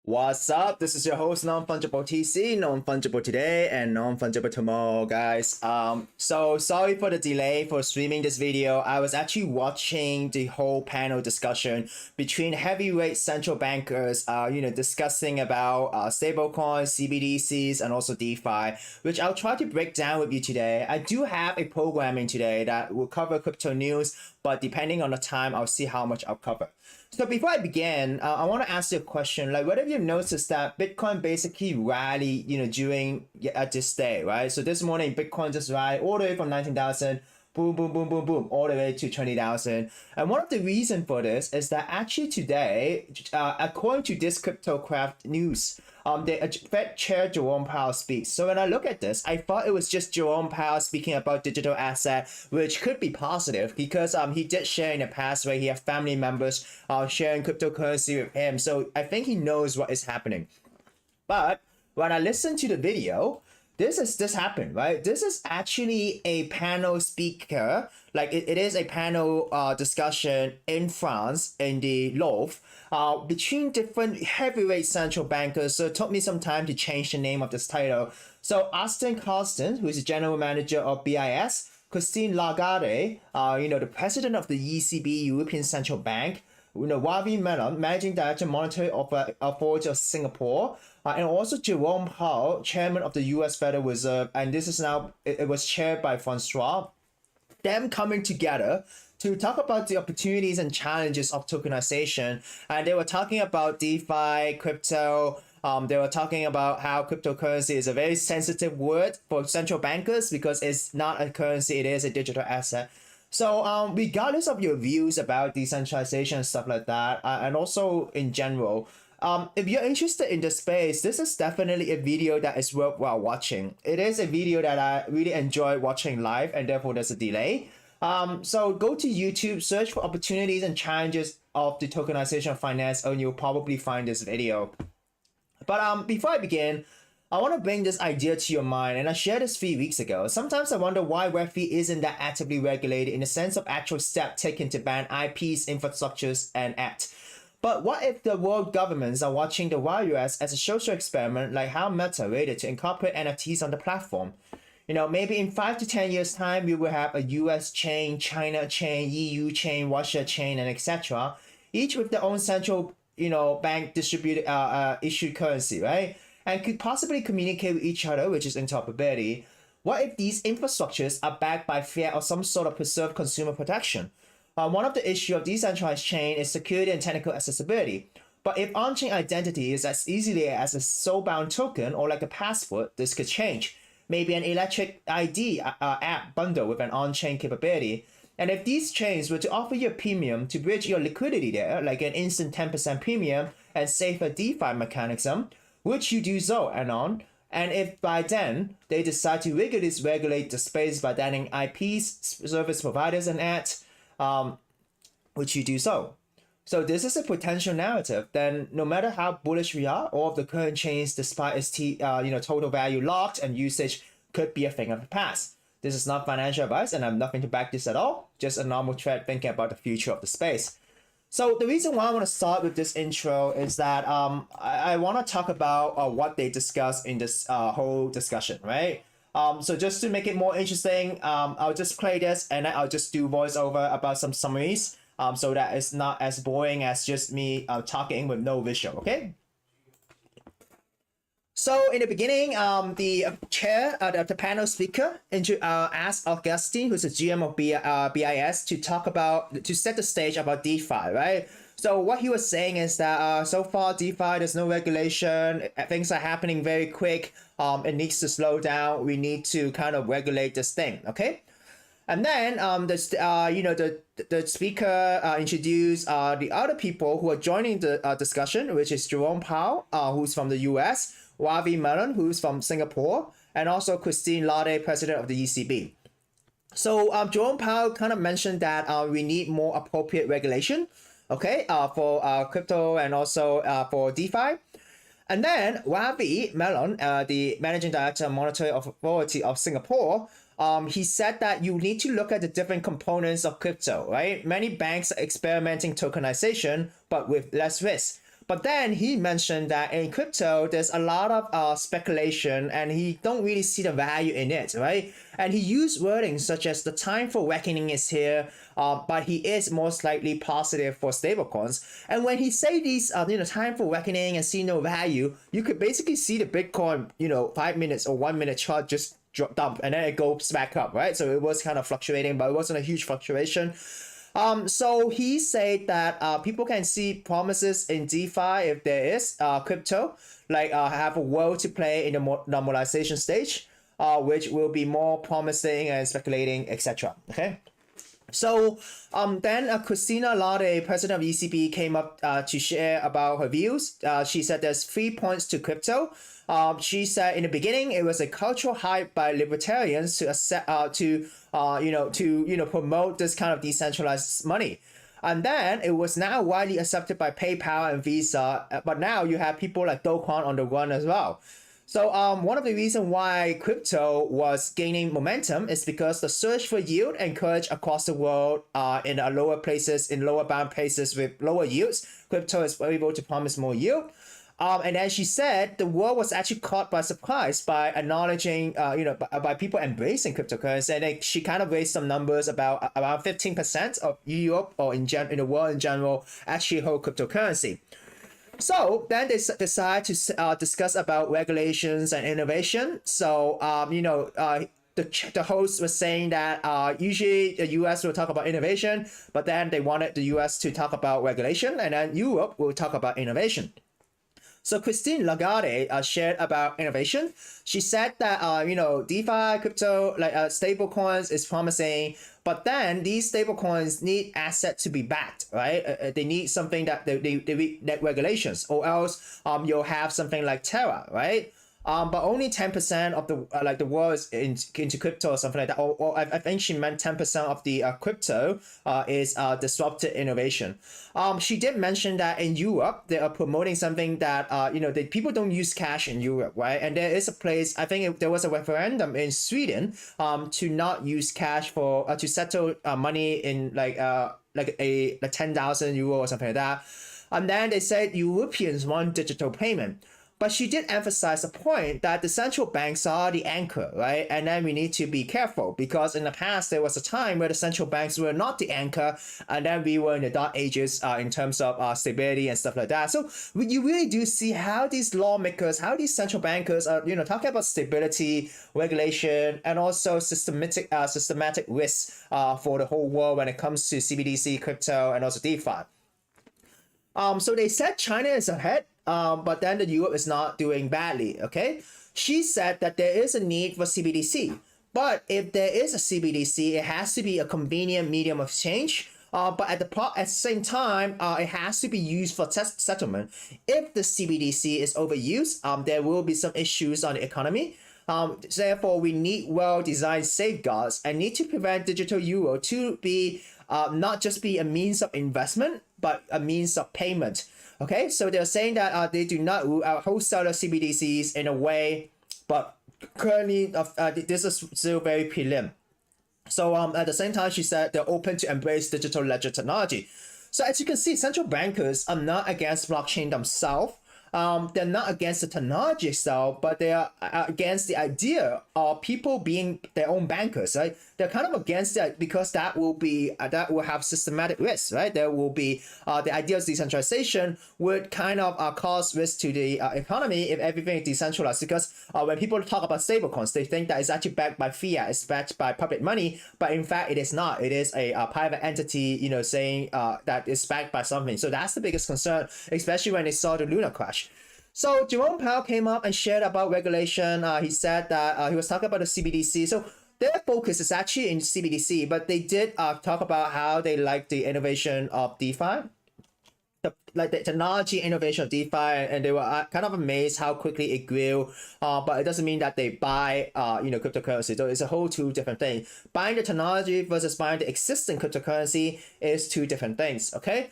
What's up? This is your host, Non-Fungible TC, Non-Fungible today and Non-Fungible tomorrow, guys. So sorry for the delay for streaming this video. I was actually watching the whole panel discussion between heavyweight central bankers, discussing about stablecoins, CBDCs, and also DeFi, which I'll try to break down with you today. I do have a programming today that will cover crypto news, but depending on the time, I'll see how much I'll cover. So before I begin, I want to ask you a question. Like, whether you've noticed that Bitcoin basically rally, during at this day, right? So this morning, Bitcoin just rallied all the way from 19,000, boom, boom, boom, boom, boom, all the way to 20,000. And one of the reasons for this is that actually today, according to this CryptoCraft news, the Fed Chair Jerome Powell speaks. So when I look at this, I thought it was just Jerome Powell speaking about digital asset, which could be positive because he did share in the past where he had family members sharing cryptocurrency with him. So I think he knows what is happening. But when I listened to the video, this happened, right? This is actually a panel speaker, like it is a panel discussion in France in the Louvre between different heavyweight central bankers. So it took me some time to change the name of this title. So Austin Carsten, who is the general manager of BIS, Christine Lagarde, the president of the ECB, European Central Bank, Ravi Menon, Managing Director, Monetary Authority of Singapore, and also Jerome Powell, Chairman of the U.S. Federal Reserve, and this is now, it was chaired by Francois. Them coming together to talk about the opportunities and challenges of tokenization, and they were talking about DeFi, crypto. They were talking about how cryptocurrency is a very sensitive word for central bankers because it's not a currency, it is a digital asset. So regardless of your views about decentralization and stuff like that, and also in general, if you're interested in the space, this is definitely a video that is worthwhile watching. It is a video that I really enjoy watching live, and therefore there's a delay. So go to YouTube, search for opportunities and challenges of the tokenization of finance, and you'll probably find this video. But before I begin, I want to bring this idea to your mind, and I shared this 3 weeks ago. Sometimes I wonder why Web3 isn't that actively regulated in the sense of actual step taken to ban IPs, infrastructures, and act. But what if the world governments are watching the wild US as a social experiment, like how Meta waited to incorporate NFTs on the platform? Maybe in 5 to 10 years time, we will have a US chain, China chain, EU chain, Russia chain, and etc. Each with their own central, bank distributed issued currency, right? And could possibly communicate with each other, which is interoperability. What if these infrastructures are backed by fiat or some sort of preserved consumer protection? One of the issues of decentralized chain is security and technical accessibility. But if on-chain identity is as easily as a soul-bound token or like a password, this could change. Maybe an electric ID app bundle with an on-chain capability. And if these chains were to offer you a premium to bridge your liquidity there, like an instant 10% premium and safer DeFi mechanism, would you do so, Anon? And if by then they decide to regulate the space by banning IPs, service providers, and ads, would you do so? So this is a potential narrative. Then no matter how bullish we are, all of the current chains, despite its total value locked and usage, could be a thing of the past. This is not financial advice, and I have nothing to back this at all. Just a normal thread thinking about the future of the space. So the reason why I want to start with this intro is that I want to talk about what they discuss in this whole discussion, right? So just to make it more interesting, I'll just play this and then I'll just do voiceover about some summaries so that it's not as boring as just me talking with no visual, okay? So in the beginning, the chair, the panel speaker, asked Agustín, who's the GM of BIS, to set the stage about DeFi, right? So what he was saying is that so far DeFi, there's no regulation, things are happening very quick, it needs to slow down, we need to kind of regulate this thing, okay? And then the speaker introduced the other people who are joining the discussion, which is Jerome Powell, who's from the US, Ravi Menon, who's from Singapore, and also Christine Lagarde, president of the ECB. So Jerome Powell kind of mentioned that we need more appropriate regulation, okay, for crypto and also for DeFi. And then Ravi Menon, the managing director of Monetary Authority of Singapore, he said that you need to look at the different components of crypto, right? Many banks are experimenting tokenization, but with less risk. But then he mentioned that in crypto, there's a lot of speculation and he don't really see the value in it, right? And he used wording such as the time for reckoning is here, but he is most likely positive for stablecoins. And when he say these, time for reckoning and see no value, you could basically see the Bitcoin, 5 minutes or 1 minute chart just dump and then it goes back up, right? So it was kind of fluctuating, but it wasn't a huge fluctuation. So he said that people can see promises in DeFi if there is crypto, like have a role to play in the normalization stage, which will be more promising and speculating, etc. Okay. So then Christina Lagarde, president of ECB, came up to share about her views. She said there's 3 points to crypto. She said in the beginning it was a cultural hype by libertarians to promote this kind of decentralized money. And then it was now widely accepted by PayPal and Visa, but now you have people like Do Kwon on the run as well. So one of the reasons why crypto was gaining momentum is because the search for yield encouraged across the world in lower bound places with lower yields. Crypto is able to promise more yield. And then she said the world was actually caught by surprise by acknowledging, by people embracing cryptocurrency. And then she kind of raised some numbers about 15% of Europe or in the world in general actually hold cryptocurrency. So then they decide to discuss about regulations and innovation. So, the host was saying that usually the US will talk about innovation, but then they wanted the US to talk about regulation, and then Europe will talk about innovation. So Christine Lagarde shared about innovation. She said that DeFi, crypto, like stable coins is promising, but then these stable coins need assets to be backed, right? They need something that they need regulations, or else you'll have something like Terra, right? But only 10% of the world is into crypto or something like that. Or I think she meant 10% of the crypto is disrupted innovation. She did mention that in Europe they are promoting something that people don't use cash in Europe, right? And there is a place, I think there was a referendum in Sweden to not use cash for to settle money in like 10,000 euro or something like that. And then they said Europeans want digital payment. But she did emphasize the point that the central banks are the anchor, right? And then we need to be careful because in the past, there was a time where the central banks were not the anchor. And then we were in the dark ages in terms of stability and stuff like that. So you really do see how these lawmakers, how these central bankers are, talking about stability, regulation, and also systematic risks for the whole world when it comes to CBDC, crypto, and also DeFi. So they said China is ahead. But then the Europe is not doing badly, okay? She said that there is a need for CBDC. But if there is a CBDC, it has to be a convenient medium of exchange. But at the same time, it has to be used for settlement. If the CBDC is overused, there will be some issues on the economy. Therefore, we need well-designed safeguards and need to prevent digital euro to be not just be a means of investment, but a means of payment. Okay, so they're saying that they do not rule out wholesaler CBDCs in a way, but currently this is still very prelim. So at the same time, she said they're open to embrace digital ledger technology. So as you can see, central bankers are not against blockchain themselves. They're not against the technology itself, but they are against the idea of people being their own bankers, right? They're kind of against that because that will have systematic risks, right? There will be the idea of decentralization would kind of cause risk to the economy if everything is decentralized. Because when people talk about stablecoins, they think that it's actually backed by fiat, it's backed by public money, but in fact it is not. It is a private entity, saying that it's backed by something. So that's the biggest concern, especially when they saw the Luna crash. So Jerome Powell came up and shared about regulation. He said that he was talking about the CBDC. So their focus is actually in CBDC, but they did talk about how they like the innovation of DeFi, the technology innovation of DeFi, and they were kind of amazed how quickly it grew. But it doesn't mean that they buy cryptocurrency. So it's a whole two different things. Buying the technology versus buying the existing cryptocurrency is two different things. Okay.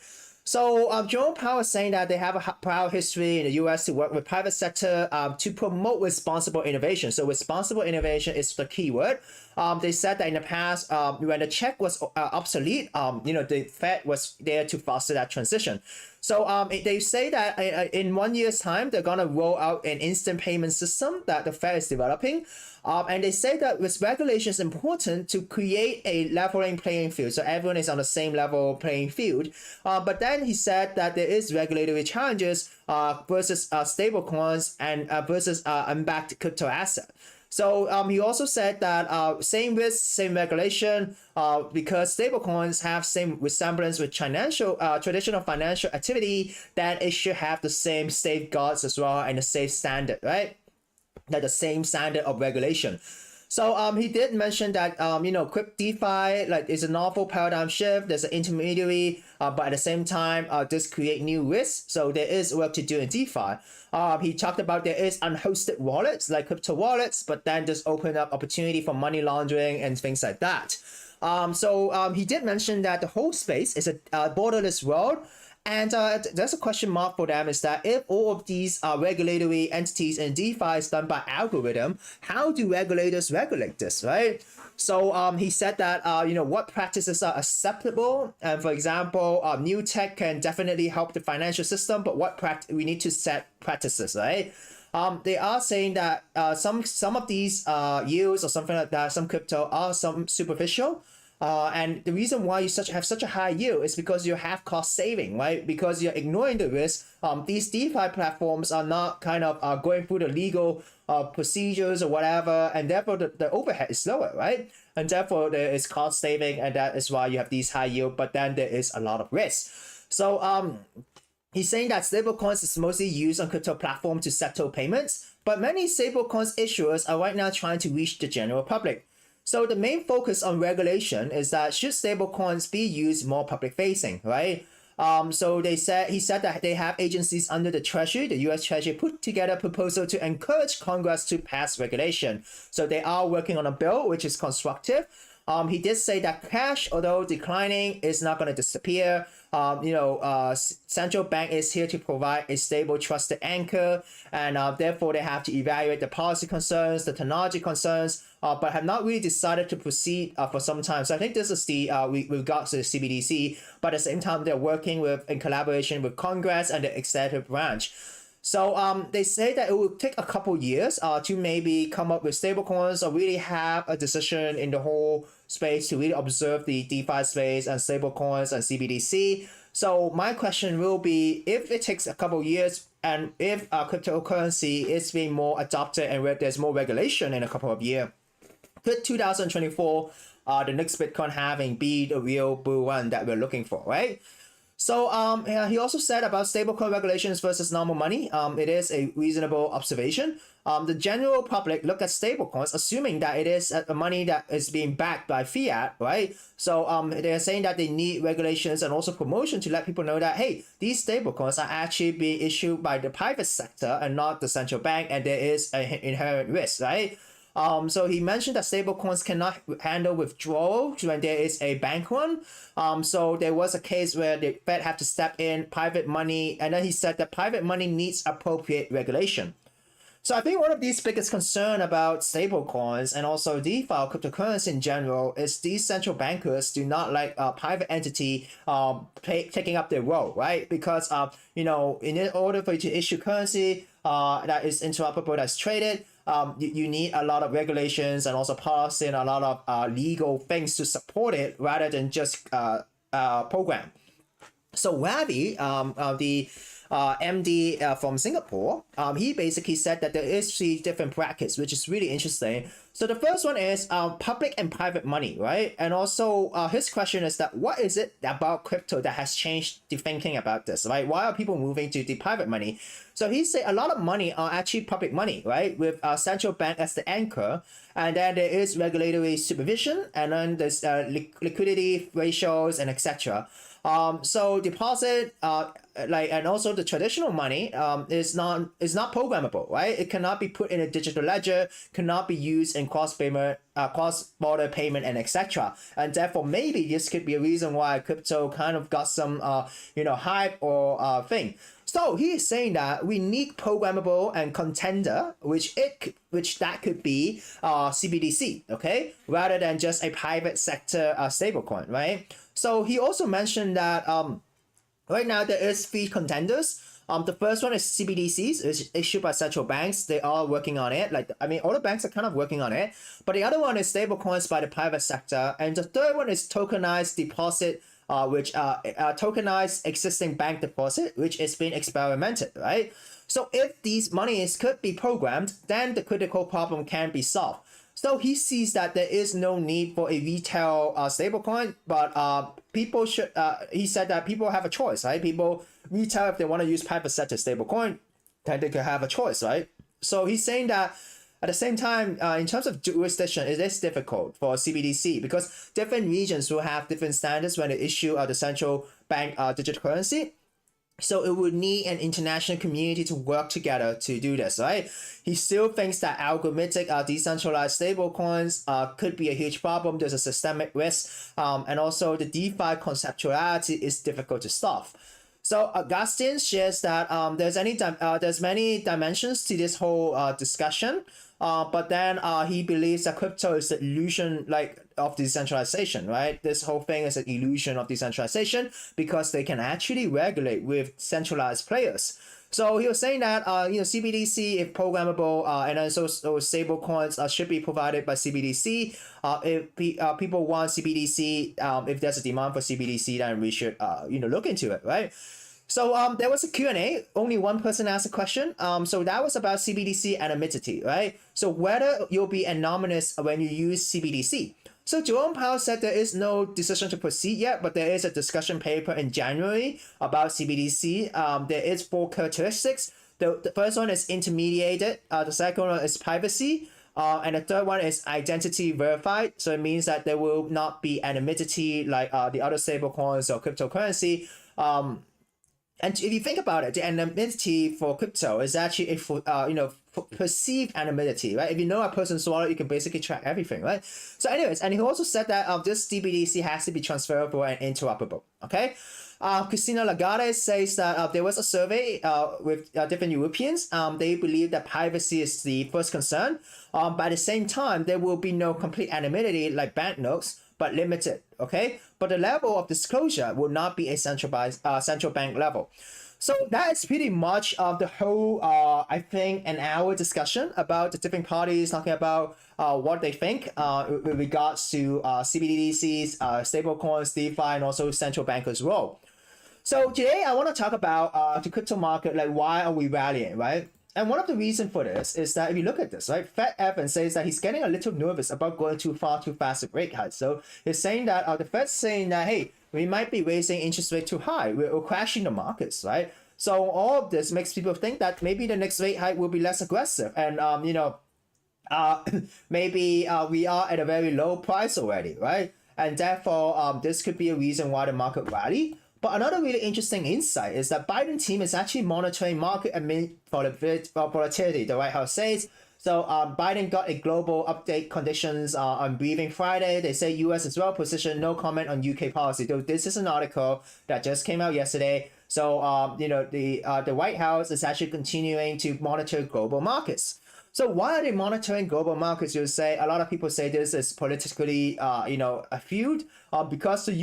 So Jerome Powell is saying that they have a proud history in the US to work with private sector to promote responsible innovation. So responsible innovation is the key word. They said that in the past, when the check was obsolete, the Fed was there to foster that transition. So they say that in 1 year's time, they're gonna roll out an instant payment system that the Fed is developing. And they say that with regulation is important to create a leveling playing field, so everyone is on the same level playing field. But then he said that there is regulatory challenges versus stablecoins and versus unbacked crypto asset. So he also said that same risk, same regulation, because stablecoins have same resemblance with traditional financial activity, that it should have the same safeguards as well and the same standard, right? That the same standard of regulation. So he did mention that crypto DeFi is a novel paradigm shift. There's an intermediary, but at the same time, this create new risks. So there is work to do in DeFi. He talked about there is unhosted wallets like crypto wallets, but then just open up opportunity for money laundering and things like that. So he did mention that the whole space is a borderless world. And there's a question mark for them is that if all of these regulatory entities in DeFi is done by algorithm, how do regulators regulate this, right? So he said that what practices are acceptable, and for example, new tech can definitely help the financial system, but we need to set practices, right? They are saying that some of these yields or something like that, some crypto are some superficial. And the reason why you have such a high yield is because you have cost saving, right? Because you're ignoring the risk. These DeFi platforms are not kind of going through the legal procedures or whatever, and therefore the overhead is lower, right? And therefore there is cost saving, and that is why you have these high yield, but then there is a lot of risk. So he's saying that stablecoins is mostly used on crypto platform to settle payments, but many stablecoins issuers are right now trying to reach the general public. So the main focus on regulation is that should stablecoins be used more public facing, right? So he said that they have agencies under the Treasury, the US Treasury, put together a proposal to encourage Congress to pass regulation. So they are working on a bill which is constructive. He did say that cash, although declining, is not going to disappear. Central bank is here to provide a stable, trusted anchor, and therefore they have to evaluate the policy concerns, the technology concerns, but have not really decided to proceed for some time. So I think this is the we got to the CBDC, but at the same time they're working in collaboration with Congress and the executive branch. So they say that it will take a couple years to maybe come up with stablecoins or really have a decision in the whole space to really observe the DeFi space and stablecoins and CBDC. So my question will be, if it takes a couple years and if cryptocurrency is being more adopted and there's more regulation in a couple of years, could 2024 the next Bitcoin halving be the real bull run that we're looking for, right? So he also said about stablecoin regulations versus normal money. It is a reasonable observation. The general public look at stablecoins, assuming that it is a money that is being backed by fiat, right? So they're saying that they need regulations and also promotion to let people know that, hey, these stablecoins are actually being issued by the private sector and not the central bank, and there is an inherent risk, right? So he mentioned that stablecoins cannot handle withdrawal when there is a bank run. So there was a case where the Fed had to step in private money, and then he said that private money needs appropriate regulation. So I think one of these biggest concern about stablecoins and also DeFi cryptocurrency in general is these central bankers do not like private entity taking up their role, right? Because in order for you to issue currency that is interoperable, that's traded, you need a lot of regulations and also policy and a lot of legal things to support it rather than just program. So Ravi, the MD from Singapore, he basically said that there is 3 different brackets, which is really interesting. So the first one is public and private money, right? And also his question is that what is it about crypto that has changed the thinking about this, right? Why are people moving to the private money? So he said a lot of money are actually public money, right? With central bank as the anchor, and then there is regulatory supervision, and then there's liquidity ratios and etc. So deposit and also the traditional money is not programmable, right? It cannot be put in a digital ledger, cannot be used in cross-border payment and etc. And therefore maybe this could be a reason why crypto kind of got some hype or thing. So he is saying that we need programmable and contender, which that could be CBDC, okay, rather than just a private sector stablecoin, right? So he also mentioned that Right now, there is three contenders. The first one is CBDCs, which is issued by central banks. They are working on it. All the banks are kind of working on it. But the other one is stablecoins by the private sector, and the third one is tokenized deposit, which tokenized existing bank deposit, which is being experimented, right? So if these monies could be programmed, then the critical problem can be solved. So he sees that there is no need for a retail stablecoin, but people should. He said that people have a choice, right? People retail, if they want to use private sector stablecoin, then they can have a choice, right? So he's saying that at the same time, in terms of jurisdiction, it is difficult for CBDC because different regions will have different standards when they issue the central bank digital currency. So it would need an international community to work together to do this, right? He still thinks that algorithmic decentralized stablecoins could be a huge problem. There's a systemic risk, and also the DeFi conceptuality is difficult to solve. So Agustín shares that there's many dimensions to this whole discussion, but then he believes that crypto is the illusion of decentralization, right? This whole thing is an illusion of decentralization because they can actually regulate with centralized players. So he was saying that CBDC, if programmable, and then so stable coins should be provided by CBDC. If people want CBDC, if there's a demand for CBDC, then we should look into it, right? So there was a Q&A. Only one person asked a question. So that was about CBDC anonymity, right? So whether you'll be anonymous when you use CBDC. So Jerome Powell said there is no decision to proceed yet, but there is a discussion paper in January about CBDC. There is 4 characteristics. The first one is intermediated. The second one is privacy. And the third one is identity verified. So it means that there will not be anonymity like the other stablecoins or cryptocurrency. And if you think about it, the anonymity for crypto is actually a perceived anonymity, right? If you know a person's wallet, you can basically track everything, right? So anyways, and he also said that this CBDC has to be transferable and interoperable, okay? Christina Lagarde says that there was a survey with different Europeans. They believe that privacy is the first concern. But at the same time, there will be no complete anonymity like banknotes, but limited, okay? But the level of disclosure will not be a central bank level. So that is pretty much the whole, I think, an hour discussion about the different parties talking about what they think with regards to CBDCs, stablecoins, DeFi, and also central bankers' role. So today I want to talk about the crypto market, like why are we rallying, right? And one of the reasons for this is that if you look at this, right, Fed Evans says that he's getting a little nervous about going too fast with rate hikes. So he's saying that the Fed's saying that, hey, we might be raising interest rate too high. We're crashing the markets, right? So all of this makes people think that maybe the next rate hike will be less aggressive. And, maybe we are at a very low price already, right? And therefore, this could be a reason why the market rally. But another really interesting insight is that Biden team is actually monitoring market amid volatility, the White House says. So Biden got a global update conditions on briefing Friday. They say U.S. is well positioned, no comment on UK policy. Though this is an article that just came out yesterday. So the White House is actually continuing to monitor global markets. So why are they monitoring global markets? You say a lot of people say this is politically, fueled because the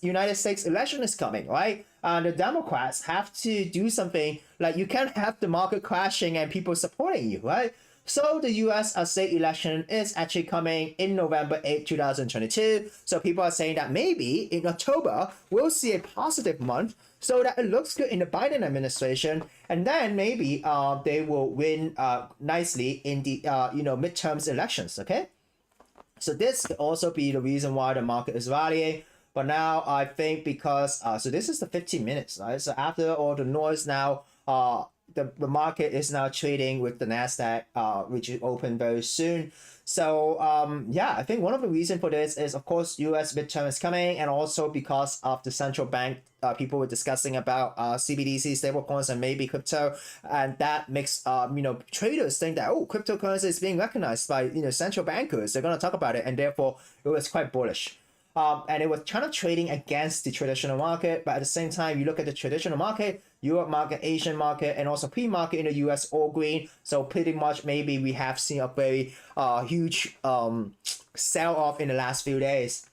United States election is coming, right? And the Democrats have to do something. Like you can't have the market crashing and people supporting you, right? So the U.S. state election is actually coming in November 8, 2022. So people are saying that maybe in October we'll see a positive month, so that it looks good in the Biden administration, and then maybe they will win nicely in the midterms elections. Okay, so this could also be the reason why the market is rallying. But now I think because so this is the 15 minutes, right? So after all the noise now, the market is now trading with the Nasdaq, which is open very soon. So I think one of the reasons for this is, of course, U.S. midterm is coming, and also because of the central bank, people were discussing about CBDC, stablecoins, and maybe crypto, and that makes traders think that cryptocurrency is being recognized by central bankers. They're gonna talk about it, and therefore it was quite bullish. And it was kind of trading against the traditional market, but at the same time, you look at the traditional market, Europe market, Asian market, and also pre-market in the US, all green. So pretty much maybe we have seen a very huge sell-off in the last few days.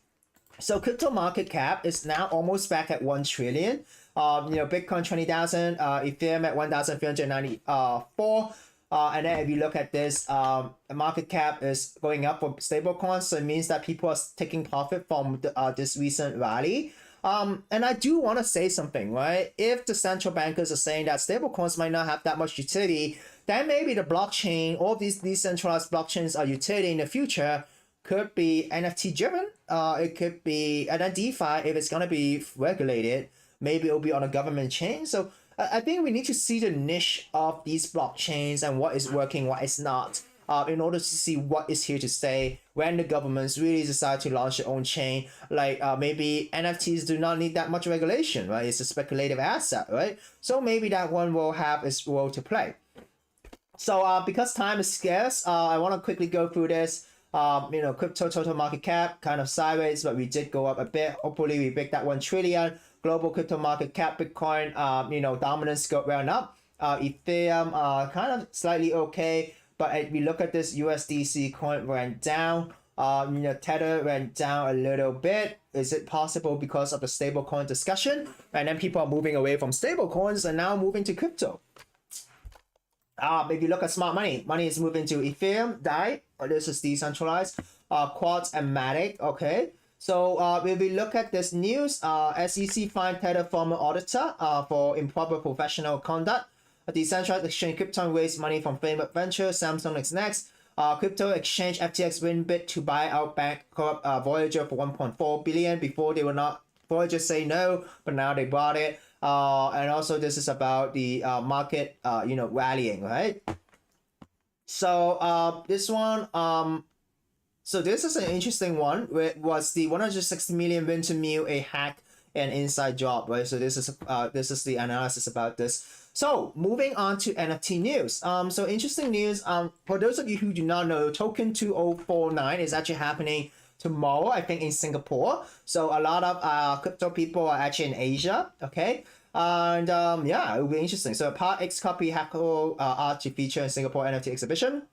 So crypto market cap is now almost back at 1 trillion. Bitcoin 20,000, Ethereum at 1,394. And then if you look at this, the market cap is going up for stablecoins, so it means that people are taking profit from this recent rally. And I do want to say something, right? If the central bankers are saying that stablecoins might not have that much utility, then maybe the blockchain, all these decentralized blockchains are utility in the future could be NFT driven. It could be, and then DeFi, if it's going to be regulated, maybe it'll be on a government chain. So I think we need to see the niche of these blockchains and what is working, what is not, in order to see what is here to stay when the governments really decide to launch their own chain. Like maybe NFTs do not need that much regulation, right? It's a speculative asset, right? So maybe that one will have its role to play. So because time is scarce, I want to quickly go through this. Crypto total market cap kind of sideways, but we did go up a bit. Hopefully we break that 1 trillion. Global crypto market cap, Bitcoin, dominance got round up. Ethereum, kind of slightly okay, but if we look at this, USDC coin went down. Tether went down a little bit. Is it possible because of the stablecoin discussion? And then people are moving away from stablecoins and now moving to crypto. If you look at smart money, money is moving to Ethereum, DAI, or this is decentralized, Quartz and Matic, okay? So if we look at this news, SEC fined Tether former auditor for improper professional conduct. A decentralized exchange Krypton raised money from famous venture, Samsung is next. Crypto exchange FTX win bid to buy out bank Voyager for 1.4 billion. Before they were not, Voyager say no, but now they bought it. And also this is about the market, rallying, right? So this one, so this is an interesting one. It was the 160 million win to Mew a hack and inside job, right? So this is the analysis about this. So moving on to NFT news. So interesting news. For those of you who do not know, Token 2049 is actually happening tomorrow, I think, in Singapore. So a lot of crypto people are actually in Asia, okay? And yeah, it will be interesting. So Part X copy hacker art to feature in Singapore NFT exhibition.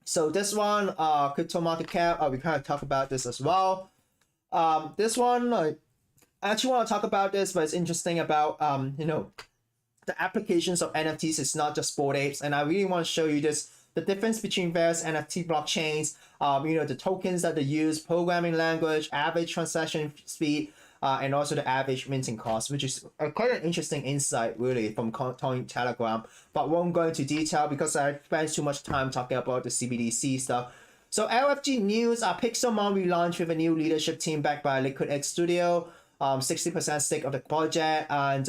So this one, crypto market cap, we kind of talk about this as well. This one, I actually want to talk about this, but it's interesting about the applications of NFTs is not just Bored Apes, and I really want to show you this, the difference between various NFT blockchains, the tokens that they use, programming language, average transaction speed, and also the average minting cost, which is quite an interesting insight really from Coin Telegram, but won't go into detail because I spent too much time talking about the CBDC stuff. So LFG news, Pixelmon relaunched with a new leadership team backed by Liquid X Studio, 60% stake of the project, and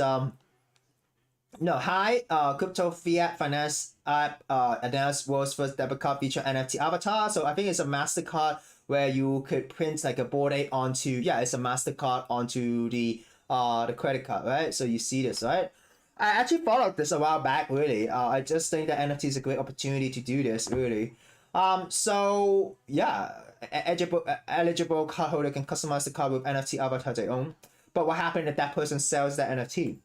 crypto fiat finance app announced world's first debit card feature NFT avatar. So I think it's a MasterCard where you could print like a Bored Ape onto, it's a MasterCard onto the credit card, right? So you see this, right? I actually followed this a while back, really. I just think that NFT is a great opportunity to do this, really. So yeah, eligible cardholder can customize the card with NFT avatar they own. But what happened if that person sells that NFT?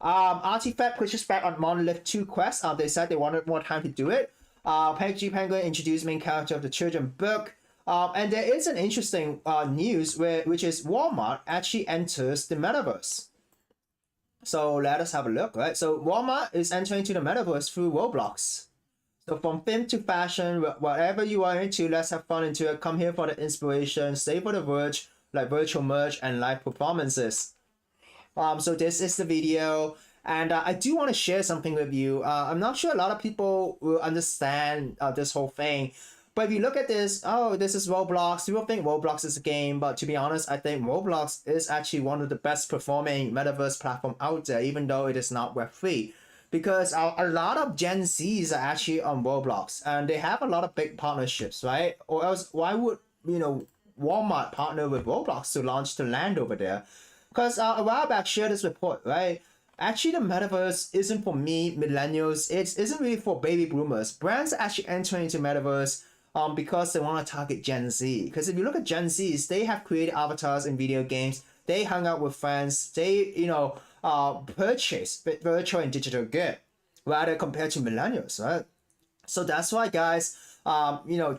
Artifact pushes back on Monolith 2 quest. They said they wanted more time to do it. Peggy Penguin introduced main character of the children book. And there is an interesting news which is Walmart actually enters the metaverse. So let us have a look, right? So Walmart is entering into the metaverse through Roblox. So from film to fashion, whatever you are into, let's have fun into it. Come here for the inspiration, stay for the verge, like virtual merch and live performances. So this is the video, and I do want to share something with you. I'm not sure a lot of people will understand this whole thing, but if you look at this, this is Roblox. People think Roblox is a game, but to be honest, I think Roblox is actually one of the best performing metaverse platform out there, even though it is not Web3. Because a lot of Gen Zs are actually on Roblox, and they have a lot of big partnerships, right? Or else, why would Walmart partner with Roblox to launch the land over there? Because a while back, shared this report, right? Actually, the metaverse isn't for me, millennials. It isn't really for baby boomers. Brands are actually entering into metaverse because they want to target Gen Z. Because if you look at Gen Zs, they have created avatars in video games. They hung out with friends. They, purchase virtual and digital good, rather compared to millennials, right? So that's why, guys,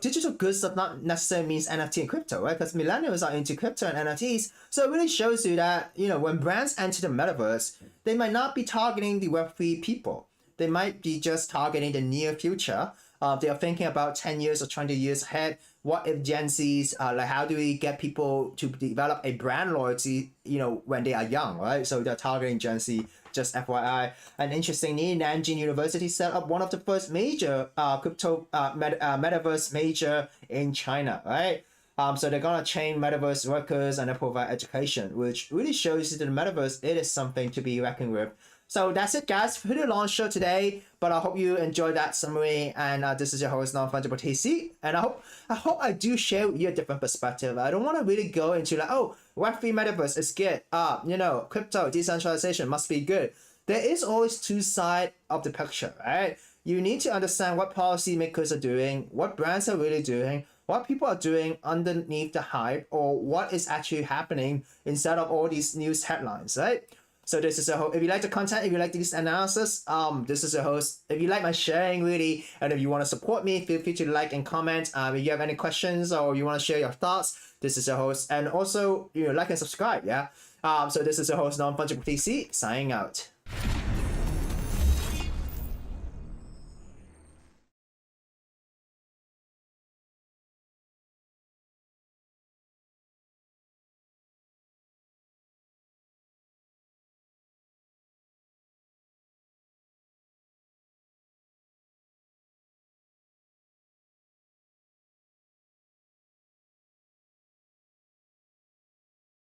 digital goods does not necessarily means NFT and crypto, right? Because millennials are into crypto and NFTs. So it really shows you that, when brands enter the metaverse, they might not be targeting the Web3 people. They might be just targeting the near future. They are thinking about 10 years or 20 years ahead. What if Gen Zs, how do we get people to develop a brand loyalty, when they are young, right? So they're targeting Gen Z, just FYI. And interestingly, Nanjing University set up one of the first major crypto metaverse major in China, right? So they're gonna train metaverse workers and they provide education, which really shows that the metaverse, it is something to be reckoned with. So that's it, guys. Pretty long show today, but I hope you enjoyed that summary. And this is your host, Non-Fungible TC. And I hope I do share with you a different perspective. I don't want to really go into like, oh, Web3 metaverse is good. Crypto decentralization must be good. There is always two sides of the picture, right? You need to understand what policymakers are doing, what brands are really doing, what people are doing underneath the hype, or what is actually happening instead of all these news headlines, right? So this is a host. If you like the content, if you like this analysis, this is a host. If you like my sharing, really, and if you want to support me, feel free to like and comment. If you have any questions or you want to share your thoughts, this is a host. And also, like and subscribe, yeah? So this is a host, Non-Fungible TC, signing out.